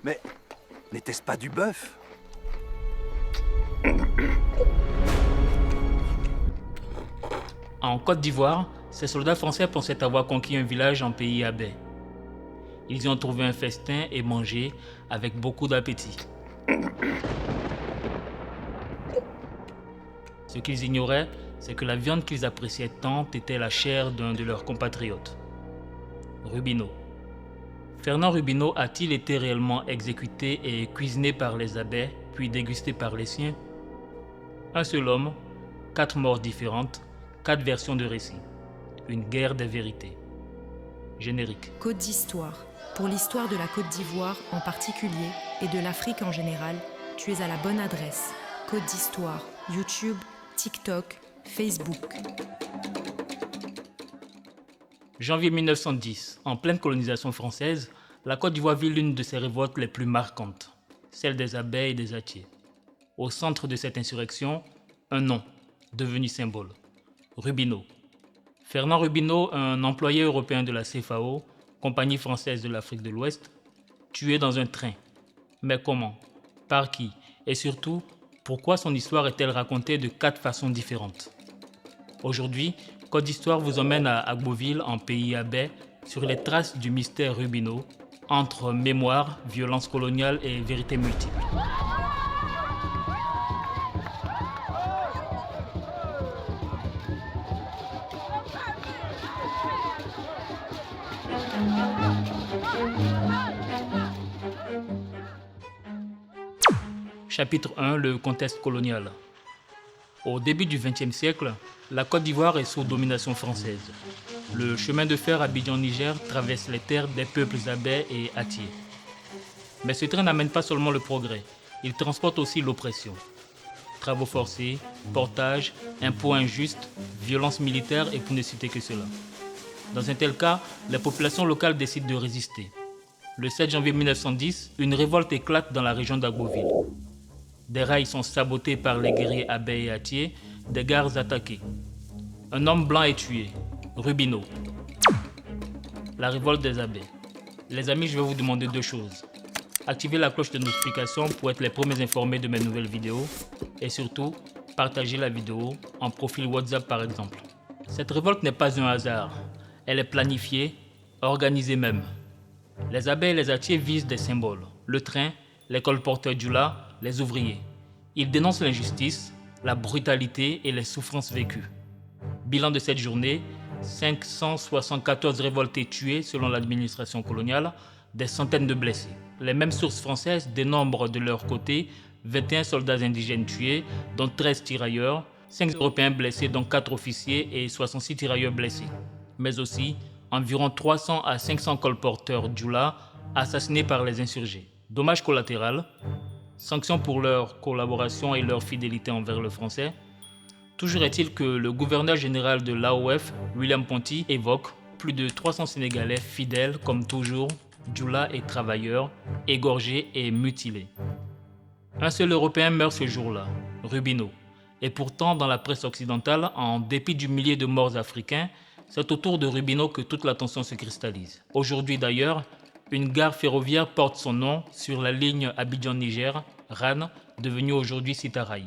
Mais n'était-ce pas du bœuf? En Côte d'Ivoire, ces soldats français pensaient avoir conquis un village en pays à baie. Ils y ont trouvé un festin et mangé avec beaucoup d'appétit. Ce qu'ils ignoraient, c'est que la viande qu'ils appréciaient tant était la chair d'un de leurs compatriotes, Rubino. Fernand Rubino a-t-il été réellement exécuté et cuisiné par les Abais, puis dégusté par les siens? Un seul homme, 4 morts différentes, 4 versions de récit. Une guerre des vérités. Générique. Côte d'Histoire. Pour l'histoire de la Côte d'Ivoire en particulier et de l'Afrique en général, tu es à la bonne adresse. Côte d'Histoire, YouTube, TikTok, Facebook. Janvier 1910, en pleine colonisation française, la Côte d'Ivoire vit l'une de ses révoltes les plus marquantes, celle des Abais et des Atiers. Au centre de cette insurrection, un nom, devenu symbole, Rubino. Fernand Rubino, un employé européen de la CFAO, Compagnie française de l'Afrique de l'Ouest, tué dans un train. Mais comment? Par qui? Et surtout, pourquoi son histoire est-elle racontée de 4 façons différentes? Aujourd'hui, Côte d'Histoire vous emmène à Agboville, en pays Abais, sur les traces du mystère Rubino, entre mémoire, violence coloniale et vérité multiple. Chapitre 1, le contexte colonial. Au début du XXe siècle, la Côte d'Ivoire est sous domination française. Le chemin de fer Abidjan-Niger traverse les terres des peuples Abais et Atiers. Mais ce train n'amène pas seulement le progrès, il transporte aussi l'oppression. Travaux forcés, portage, impôts injustes, violences militaires et pour ne citer que cela. Dans un tel cas, les populations locales décident de résister. Le 7 janvier 1910, une révolte éclate dans la région d'Agboville. Des rails sont sabotés par les guerriers Abais et Atiers, des gares attaquées. Un homme blanc est tué, Rubino. La révolte des Abais. Les amis, je vais vous demander 2 choses. Activez la cloche de notification pour être les premiers informés de mes nouvelles vidéos. Et surtout, partagez la vidéo en profil WhatsApp par exemple. Cette révolte n'est pas un hasard. Elle est planifiée, organisée même. Les Abais et les Atiers visent des symboles. Le train, les colporteurs Djoula, les ouvriers. Ils dénoncent l'injustice, la brutalité et les souffrances vécues. Bilan de cette journée, 574 révoltés tués selon l'administration coloniale, des centaines de blessés. Les mêmes sources françaises dénombrent de leur côté 21 soldats indigènes tués, dont 13 tirailleurs, 5 Européens blessés, dont 4 officiers et 66 tirailleurs blessés. Mais aussi environ 300 à 500 colporteurs Djoula assassinés par les insurgés. Dommage collatéral, sanctions pour leur collaboration et leur fidélité envers le français. Toujours est-il que le gouverneur général de l'AOF, William Ponty, évoque plus de 300 Sénégalais fidèles comme toujours, Djoula et travailleurs, égorgés et mutilés. Un seul Européen meurt ce jour-là, Rubino. Et pourtant, dans la presse occidentale, en dépit du millier de morts africains, c'est autour de Rubino que toute l'attention se cristallise. Aujourd'hui d'ailleurs, une gare ferroviaire porte son nom sur la ligne Abidjan-Niger, RAN, devenue aujourd'hui Sitaraï.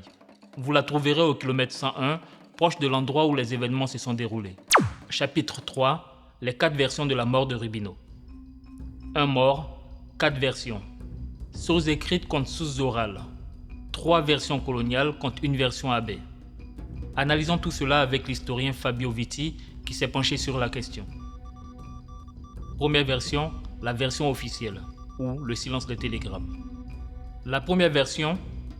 Vous la trouverez au kilomètre 101, proche de l'endroit où les événements se sont déroulés. Chapitre 3, les 4 versions de la mort de Rubino. Un mort, 4 versions. Sources écrites contre sources orales. 3 versions coloniales contre une version Abais. Analysons tout cela avec l'historien Fabio Vitti qui s'est penché sur la question. Première version, la version officielle, ou le silence des télégrammes. La première version,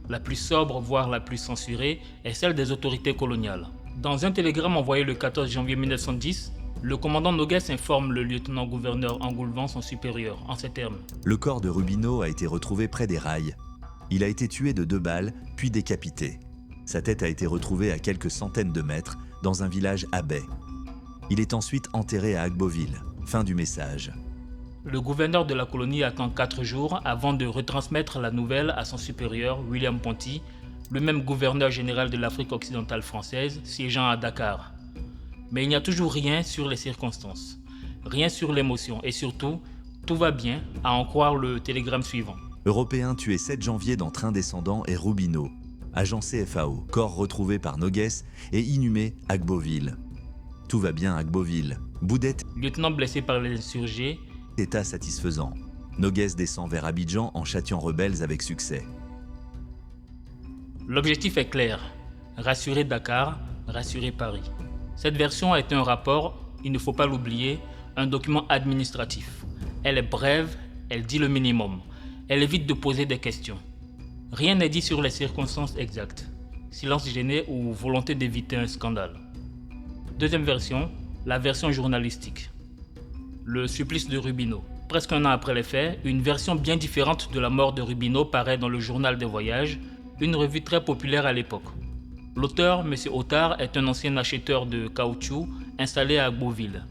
la plus sobre voire la plus censurée, est celle des autorités coloniales. Dans un télégramme envoyé le 14 janvier 1910, le commandant Noguès informe le lieutenant-gouverneur Engoulevent, son supérieur, en ces termes. Le corps de Rubino a été retrouvé près des rails. Il a été tué de 2 balles, puis décapité. Sa tête a été retrouvée à quelques centaines de mètres, dans un village Abais. Il est ensuite enterré à Agboville. Fin du message. Le gouverneur de la colonie attend 4 jours avant de retransmettre la nouvelle à son supérieur, William Ponty, le même gouverneur général de l'Afrique occidentale française, siégeant à Dakar. Mais il n'y a toujours rien sur les circonstances, rien sur l'émotion et surtout, tout va bien, à en croire le télégramme suivant. Européen tué 7 janvier dans train descendant et Rubino. Agent CFAO, corps retrouvé par Nogues et inhumé à Gboville. Tout va bien à Gboville. Boudette, Lieutenant blessé par les insurgés, état satisfaisant. Nogues descend vers Abidjan en châtiant rebelles avec succès. l'objectif est clair. Rassurer Dakar, rassurer Paris. Cette version est un rapport, il ne faut pas l'oublier, un document administratif. Elle est brève, elle dit le minimum. Elle évite de poser des questions. Rien n'est dit sur les circonstances exactes. Silence gêné ou volonté d'éviter un scandale. Deuxième version, la version journalistique. Le supplice de Rubino. Presque un an après les faits, une version bien différente de la mort de Rubino paraît dans le Journal des Voyages, une revue très populaire à l'époque. L'auteur, M. Otard, est un ancien acheteur de caoutchouc installé à Gboville.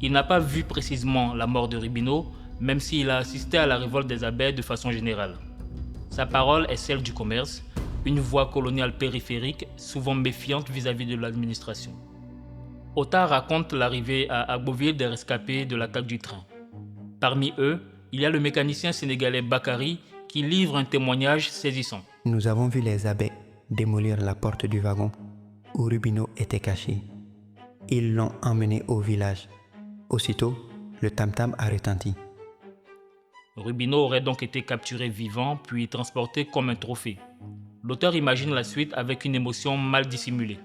Il n'a pas vu précisément la mort de Rubino, même s'il a assisté à la révolte des abbés de façon générale. Sa parole est celle du commerce, une voix coloniale périphérique, souvent méfiante vis-à-vis de l'administration. Otard raconte l'arrivée à Gboville des rescapés de l'attaque du train. Parmi eux, il y a le mécanicien sénégalais Bakary qui livre un témoignage saisissant. Nous avons vu les abbés démolir la porte du wagon où Rubino était caché. Ils l'ont emmené au village. Aussitôt, le tam-tam a retenti. Rubino aurait donc été capturé vivant puis transporté comme un trophée. L'auteur imagine la suite avec une émotion mal dissimulée.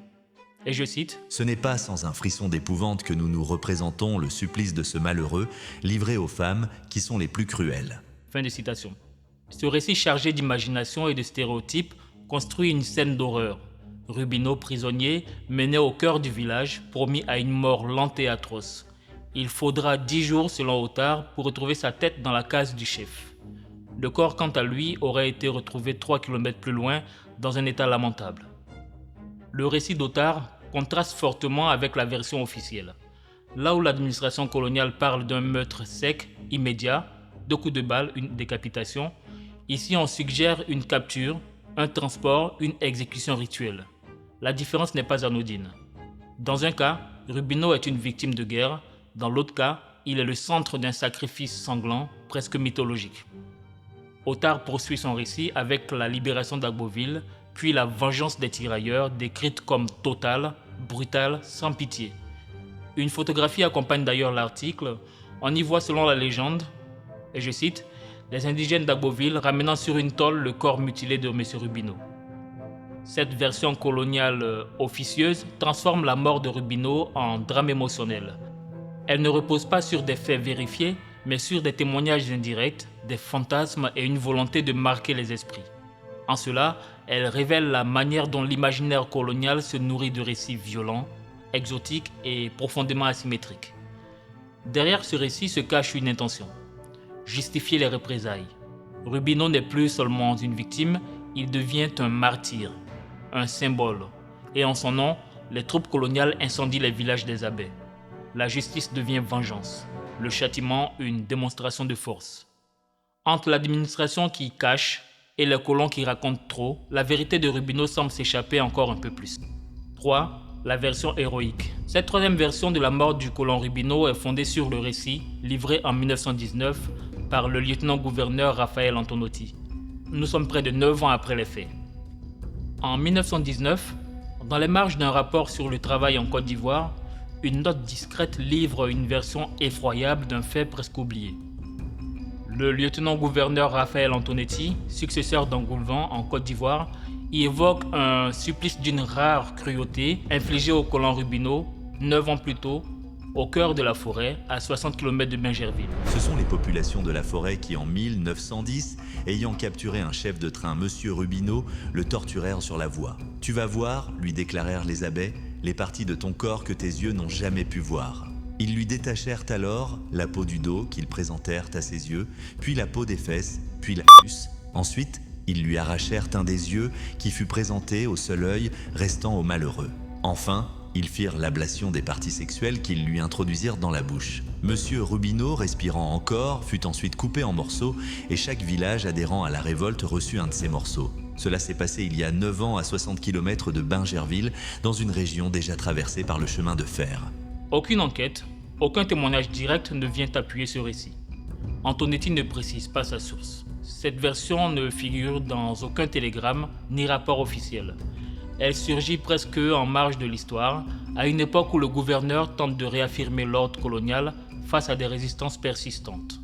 Et je cite, Ce n'est pas sans un frisson d'épouvante que nous nous représentons le supplice de ce malheureux livré aux femmes qui sont les plus cruelles. fin de citation. Ce récit chargé d'imagination et de stéréotypes construit une scène d'horreur. Rubino, prisonnier, mené au cœur du village, promis à une mort lente et atroce. Il faudra 10 jours selon Otard pour retrouver sa tête dans la case du chef. Le corps, quant à lui, aurait été retrouvé 3 km plus loin dans un état lamentable. Le récit d'Otard contraste fortement avec la version officielle. Là où l'administration coloniale parle d'un meurtre sec, immédiat, 2 coups de balle, une décapitation, ici on suggère une capture, un transport, une exécution rituelle. La différence n'est pas anodine. Dans un cas, Rubino est une victime de guerre, dans l'autre cas, il est le centre d'un sacrifice sanglant, presque mythologique. Otard poursuit son récit avec la libération d'Agboville, puis la vengeance des tirailleurs, décrite comme totale, brutale, sans pitié. Une photographie accompagne d'ailleurs l'article. On y voit, selon la légende, et je cite, les indigènes d'Agboville ramenant sur une tôle le corps mutilé de M. Rubino. Cette version coloniale officieuse transforme la mort de Rubino en drame émotionnel. Elle ne repose pas sur des faits vérifiés, mais sur des témoignages indirects, des fantasmes et une volonté de marquer les esprits. En cela, elle révèle la manière dont l'imaginaire colonial se nourrit de récits violents, exotiques et profondément asymétriques. Derrière ce récit se cache une intention: justifier les représailles. Rubino n'est plus seulement une victime, il devient un martyr, un symbole. Et en son nom, les troupes coloniales incendient les villages des abbés. La justice devient vengeance, le châtiment une démonstration de force. Entre l'administration qui cache et les colons qui racontent trop, la vérité de Rubino semble s'échapper encore un peu plus. 3. La version héroïque. Cette troisième version de la mort du colon Rubino est fondée sur le récit, livré en 1919 par le lieutenant-gouverneur Raphaël Antonotti. Nous sommes près de 9 ans après les faits. En 1919, dans les marges d'un rapport sur le travail en Côte d'Ivoire, une note discrète livre une version effroyable d'un fait presque oublié. Le lieutenant-gouverneur Raphaël Antonetti, successeur d'Angoulvan en Côte d'Ivoire, y évoque un supplice d'une rare cruauté infligé au colon Rubino 9 ans plus tôt, au cœur de la forêt, à 60 km de Bingerville. Ce sont les populations de la forêt qui, en 1910, ayant capturé un chef de train, M. Rubino, le torturèrent sur la voie. « Tu vas voir, lui déclarèrent les abbés, les parties de ton corps que tes yeux n'ont jamais pu voir. » Ils lui détachèrent alors la peau du dos qu'ils présentèrent à ses yeux, puis la peau des fesses, puis la puce. Ensuite, ils lui arrachèrent un des yeux qui fut présenté au seul œil restant au malheureux. Enfin, ils firent l'ablation des parties sexuelles qu'ils lui introduisirent dans la bouche. Monsieur Rubino, respirant encore, fut ensuite coupé en morceaux et chaque village adhérant à la révolte reçut un de ces morceaux. Cela s'est passé il y a 9 ans à 60 km de Bingerville, dans une région déjà traversée par le chemin de fer. Aucune enquête, aucun témoignage direct ne vient appuyer ce récit. Antonetti ne précise pas sa source. Cette version ne figure dans aucun télégramme ni rapport officiel. Elle surgit presque en marge de l'histoire, à une époque où le gouverneur tente de réaffirmer l'ordre colonial face à des résistances persistantes.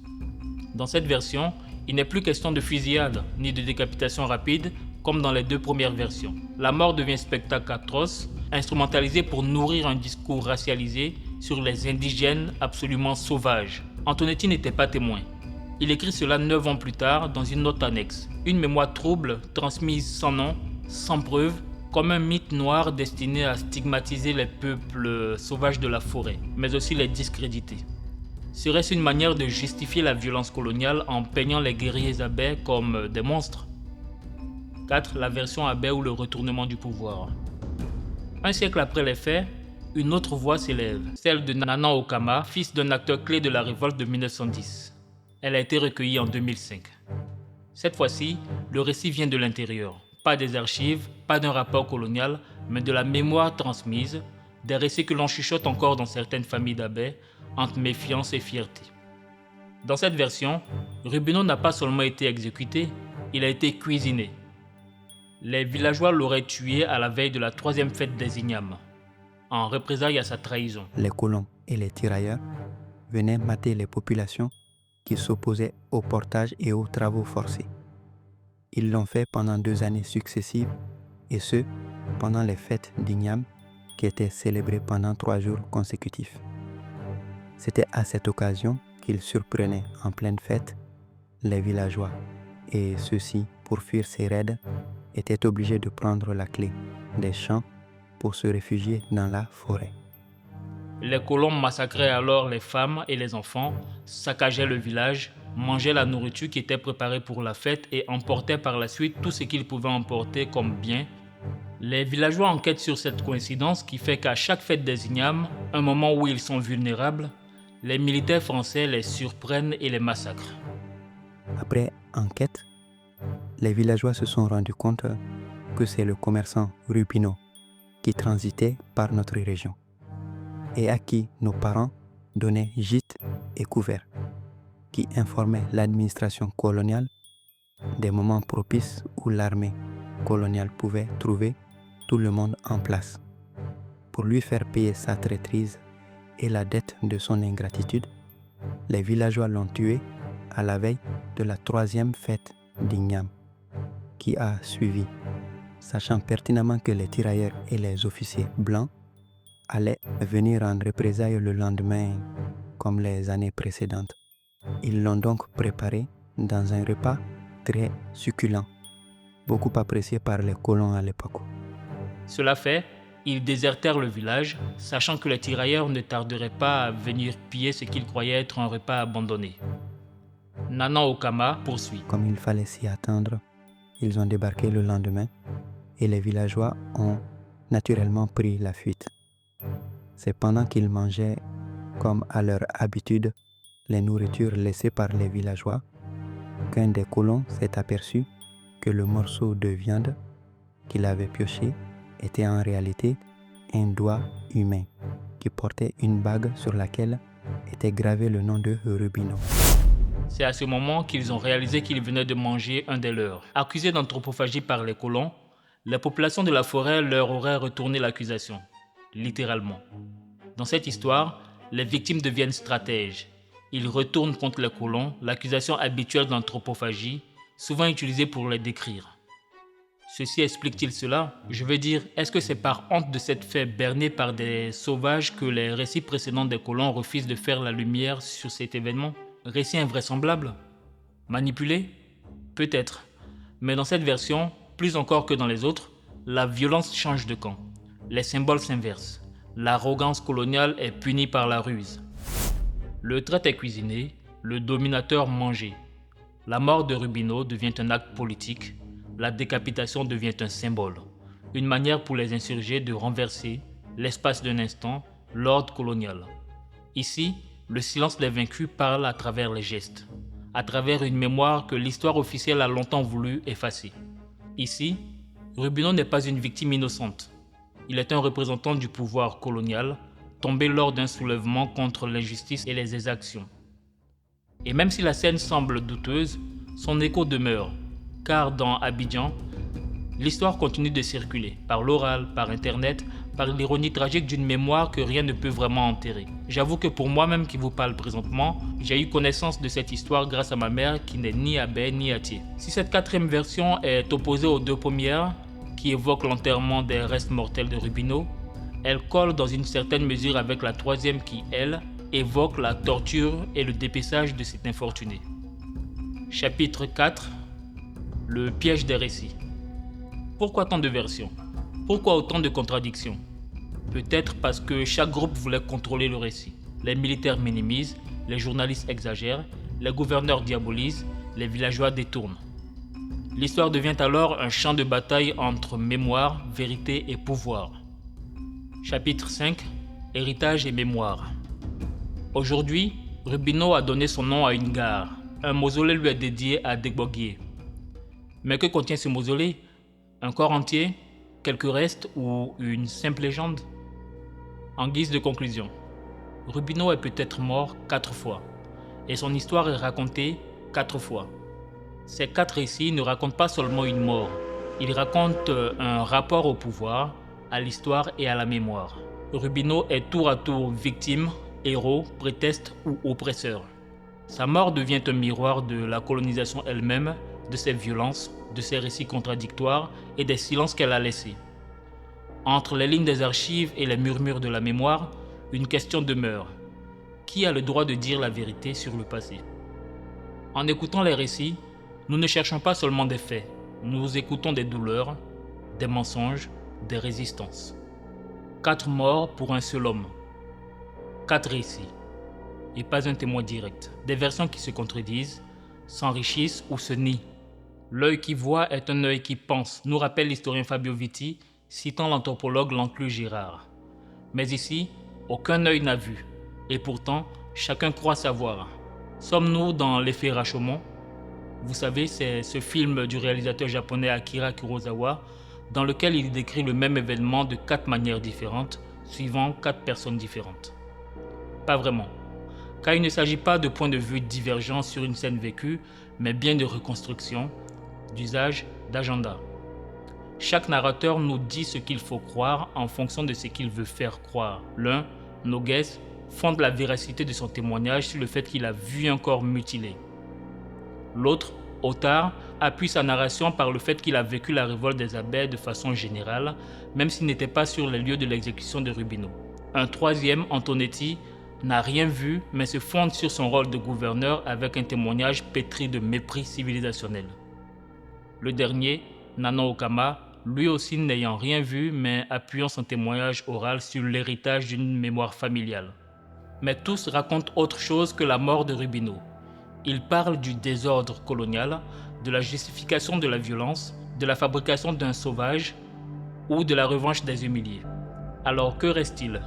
Dans cette version, il n'est plus question de fusillade ni de décapitation rapide comme dans les deux premières versions. La mort devient spectacle atroce, instrumentalisé pour nourrir un discours racialisé sur les indigènes absolument sauvages. Antonetti n'était pas témoin. Il écrit cela 9 ans plus tard dans une note annexe, une mémoire trouble transmise sans nom, sans preuve, comme un mythe noir destiné à stigmatiser les peuples sauvages de la forêt, mais aussi les discréditer. Serait-ce une manière de justifier la violence coloniale en peignant les guerriers abais comme des monstres? 4. La version abais ou le retournement du pouvoir. Un siècle après les faits, une autre voix s'élève, celle de Nana Okama, fils d'un acteur clé de la révolte de 1910. Elle a été recueillie en 2005. Cette fois-ci, le récit vient de l'intérieur. Pas des archives, pas d'un rapport colonial, mais de la mémoire transmise, des récits que l'on chuchote encore dans certaines familles d'abais, entre méfiance et fierté. Dans cette version, Rubino n'a pas seulement été exécuté, il a été cuisiné. Les villageois l'auraient tué à la veille de la 3e fête des Ignames, en représailles à sa trahison. Les colons et les tirailleurs venaient mater les populations qui s'opposaient au portage et aux travaux forcés. Ils l'ont fait pendant 2 années successives, et ce, pendant les fêtes d'Ignam, qui étaient célébrées pendant 3 jours consécutifs. C'était à cette occasion qu'ils surprenaient en pleine fête les villageois, et ceux-ci, pour fuir ces raids, étaient obligés de prendre la clé des champs pour se réfugier dans la forêt. Les colons massacraient alors les femmes et les enfants, saccageaient le village, mangeaient la nourriture qui était préparée pour la fête et emportaient par la suite tout ce qu'ils pouvaient emporter comme bien. Les villageois enquêtent sur cette coïncidence qui fait qu'à chaque fête des Ignames, un moment où ils sont vulnérables, les militaires français les surprennent et les massacrent. Après enquête, les villageois se sont rendus compte que c'est le commerçant Rubino qui transitait par notre région et à qui nos parents donnaient gîte et couvert, qui informait l'administration coloniale des moments propices où l'armée coloniale pouvait trouver tout le monde en place. Pour lui faire payer sa traîtrise et la dette de son ingratitude, les villageois l'ont tué à la veille de la 3e fête d'Ignam, qui a suivi, sachant pertinemment que les tirailleurs et les officiers blancs allaient venir en représailles le lendemain, comme les années précédentes. Ils l'ont donc préparé dans un repas très succulent, beaucoup apprécié par les colons à l'époque. Cela fait, ils désertèrent le village, sachant que les tirailleurs ne tarderaient pas à venir piller ce qu'ils croyaient être un repas abandonné. Nana Okama poursuit. Comme il fallait s'y attendre, ils ont débarqué le lendemain et les villageois ont naturellement pris la fuite. C'est pendant qu'ils mangeaient, comme à leur habitude, les nourritures laissées par les villageois, qu'un des colons s'est aperçu que le morceau de viande qu'il avait pioché était en réalité un doigt humain qui portait une bague sur laquelle était gravé le nom de Rubino. C'est à ce moment qu'ils ont réalisé qu'ils venaient de manger un des leurs. Accusés d'anthropophagie par les colons, la population de la forêt leur aurait retourné l'accusation, littéralement. Dans cette histoire, les victimes deviennent stratèges. Ils retournent contre les colons l'accusation habituelle d'anthropophagie, souvent utilisée pour les décrire. Ceci explique-t-il cela? Je veux dire, est-ce que c'est par honte de s'être fait berner par des sauvages que les récits précédents des colons refusent de faire la lumière sur cet événement? Récit invraisemblable? Manipulé? Peut-être. Mais dans cette version, plus encore que dans les autres, la violence change de camp. Les symboles s'inversent. L'arrogance coloniale est punie par la ruse. Le traître est cuisiné, le dominateur mangé. La mort de Rubino devient un acte politique, la décapitation devient un symbole, une manière pour les insurgés de renverser, l'espace d'un instant, l'ordre colonial. Ici, le silence des vaincus parle à travers les gestes, à travers une mémoire que l'histoire officielle a longtemps voulu effacer. Ici, Rubino n'est pas une victime innocente. Il est un représentant du pouvoir colonial, tombé lors d'un soulèvement contre l'injustice et les exactions. Et même si la scène semble douteuse, son écho demeure, car dans Abidjan, l'histoire continue de circuler, par l'oral, par internet, par l'ironie tragique d'une mémoire que rien ne peut vraiment enterrer. J'avoue que pour moi-même qui vous parle présentement, j'ai eu connaissance de cette histoire grâce à ma mère qui n'est ni Abé ni Atié. Si cette quatrième version est opposée aux deux premières, qui évoquent l'enterrement des restes mortels de Rubino, elle colle dans une certaine mesure avec la troisième qui, elle, évoque la torture et le dépeçage de cet infortuné. Chapitre 4. Le piège des récits. Pourquoi tant de versions? Pourquoi autant de contradictions? Peut-être parce que chaque groupe voulait contrôler le récit. Les militaires minimisent, les journalistes exagèrent, les gouverneurs diabolisent, les villageois détournent. L'histoire devient alors un champ de bataille entre mémoire, vérité et pouvoir. Chapitre 5. Héritage et mémoire. Aujourd'hui, Rubino a donné son nom à une gare. Un mausolée lui est dédié à Degboguier. Mais que contient ce mausolée? Un corps entier? Quelques restes ou une simple légende? En guise de conclusion, Rubino est peut-être mort 4 fois et son histoire est racontée 4 fois. Ces 4 récits ne racontent pas seulement une mort, ils racontent un rapport au pouvoir, à l'histoire et à la mémoire. Rubino est tour à tour victime, héros, prétexte ou oppresseur. Sa mort devient un miroir de la colonisation elle-même, de ses violences, de ses récits contradictoires et des silences qu'elle a laissés. Entre les lignes des archives et les murmures de la mémoire, une question demeure. Qui a le droit de dire la vérité sur le passé? En écoutant les récits, nous ne cherchons pas seulement des faits, nous écoutons des douleurs, des mensonges, des résistances. 4 morts pour un seul homme. 4 récits. Et pas un témoin direct. Des versions qui se contredisent, s'enrichissent ou se nient. L'œil qui voit est un œil qui pense, nous rappelle l'historien Fabio Vitti, citant l'anthropologue Lanclus Girard. Mais ici, aucun œil n'a vu, et pourtant, chacun croit savoir. Sommes-nous dans l'effet Rashomon? Vous savez, c'est ce film du réalisateur japonais Akira Kurosawa, dans lequel il décrit le même événement de 4 manières différentes, suivant 4 personnes différentes. Pas vraiment, car il ne s'agit pas de points de vue divergents sur une scène vécue, mais bien de reconstruction, d'usage, d'agenda. Chaque narrateur nous dit ce qu'il faut croire en fonction de ce qu'il veut faire croire. L'un, Noguès, fonde la véracité de son témoignage sur le fait qu'il a vu un corps mutilé. L'autre, Otard, appuie sa narration par le fait qu'il a vécu la révolte des Abés de façon générale, même s'il n'était pas sur les lieux de l'exécution de Rubino. Un troisième, Antonetti, n'a rien vu, mais se fonde sur son rôle de gouverneur avec un témoignage pétri de mépris civilisationnel. Le dernier, Nanon Okama, lui aussi n'ayant rien vu, mais appuyant son témoignage oral sur l'héritage d'une mémoire familiale. Mais tous racontent autre chose que la mort de Rubino. Ils parlent du désordre colonial, de la justification de la violence, de la fabrication d'un sauvage ou de la revanche des humiliés. Alors que reste-t-il?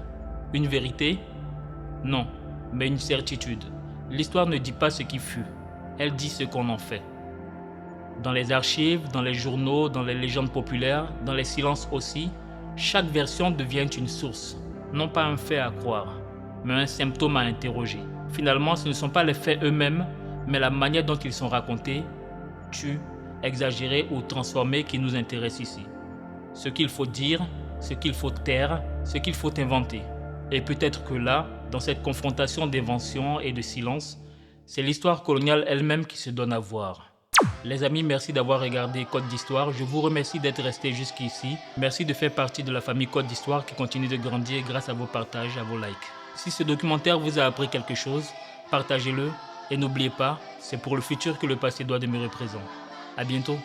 Une vérité? Non, mais une certitude. L'histoire ne dit pas ce qui fut, elle dit ce qu'on en fait. Dans les archives, dans les journaux, dans les légendes populaires, dans les silences aussi, chaque version devient une source, non pas un fait à croire, mais un symptôme à interroger. Finalement, ce ne sont pas les faits eux-mêmes, mais la manière dont ils sont racontés, tus, exagérés ou transformés qui nous intéresse ici. Ce qu'il faut dire, ce qu'il faut taire, ce qu'il faut inventer. Et peut-être que là, dans cette confrontation d'invention et de silence, c'est l'histoire coloniale elle-même qui se donne à voir. Les amis, merci d'avoir regardé Code d'Histoire. Je vous remercie d'être restés jusqu'ici. Merci de faire partie de la famille Code d'Histoire qui continue de grandir grâce à vos partages, à vos likes. Si ce documentaire vous a appris quelque chose, partagez-le et n'oubliez pas, c'est pour le futur que le passé doit demeurer présent. À bientôt.